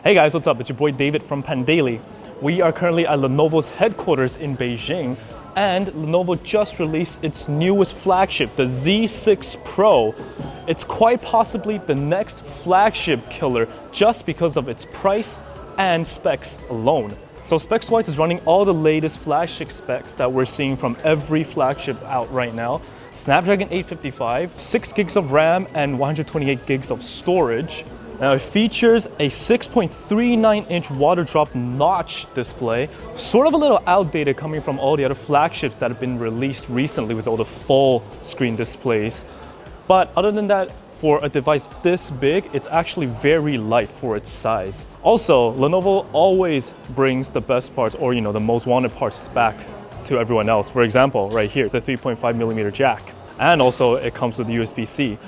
Hey guys, what's up? It's your boy David from thePandaily. We are currently at Lenovo's headquarters in Beijing, and Lenovo just released its newest flagship, the Z6 Pro. It's quite possibly the next flagship killer just because of its price and specs alone. So specs-wise, it's running all the latest flagship specs that we're seeing from every flagship out right now. Snapdragon 855, 6 gigs of RAM and 128 gigs of storage. Now it features a 6.39-inch water drop notch display, sort of a little outdated coming from all the other flagships that have been released recently with all the full screen displays. But other than that, for a device this big, it's actually very light for its size. Also, Lenovo always brings the best parts, or the most wanted parts back to everyone else. For example, right here, the 3.5mm jack. And also it comes with USB-C.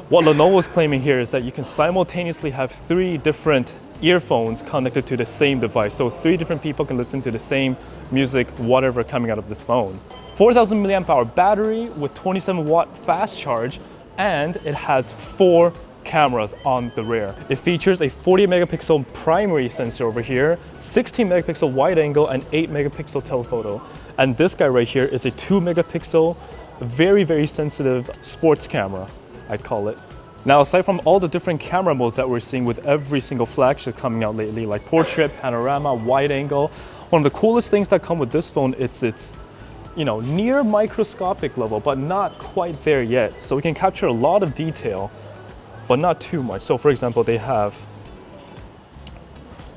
What Lenovo is claiming here is that you can simultaneously have 3 different earphones connected to the same device. So 3 different people can listen to the same music, whatever coming out of this phone. 4,000 mAh battery with 27-watt fast charge, and it has 4 cameras on the rear. It features a 40 megapixel primary sensor over here, 16 megapixel wide angle, and 8 megapixel telephoto. And this guy right here is a 2 megapixel, very, very sensitive sports camera, I'd call it. Now, aside from all the different camera modes that we're seeing with every single flagship coming out lately, like portrait, panorama, wide angle, one of the coolest things that come with this phone, it's near microscopic level, but not quite there yet. So we can capture a lot of detail, but not too much. So for example, they have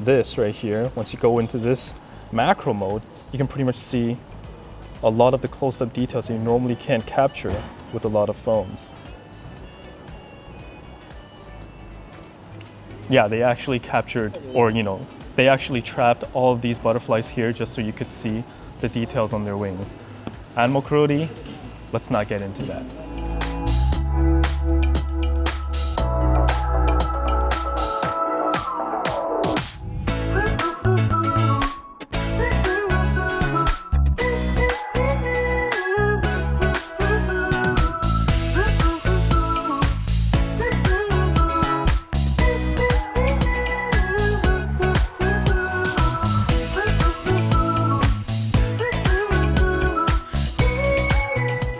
this right here. Once you go into this macro mode, you can pretty much see a lot of the close-up details you normally can't capture with a lot of phones. Yeah, they actually captured, or they actually trapped all of these butterflies here just so you could see the details on their wings. Animal cruelty, let's not get into that.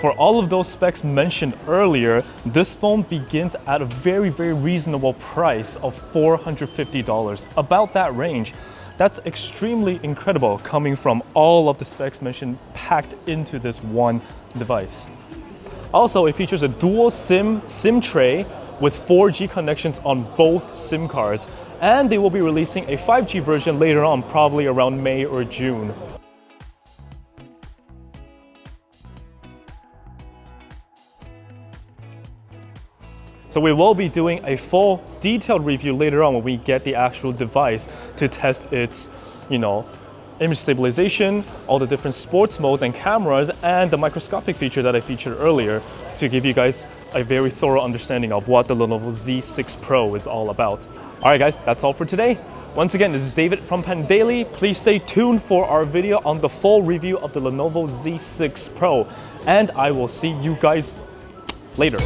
For all of those specs mentioned earlier, this phone begins at a very, very reasonable price of $450, about that range. That's extremely incredible coming from all of the specs mentioned packed into this one device. Also, it features a dual SIM tray with 4G connections on both SIM cards, and they will be releasing a 5G version later on, probably around May or June. So we will be doing a full detailed review later on when we get the actual device to test its, image stabilization, all the different sports modes and cameras, and the microscopic feature that I featured earlier to give you guys a very thorough understanding of what the Lenovo Z6 Pro is all about. All right, guys, that's all for today. Once again, this is David from thePandaily. Please stay tuned for our video on the full review of the Lenovo Z6 Pro, and I will see you guys later.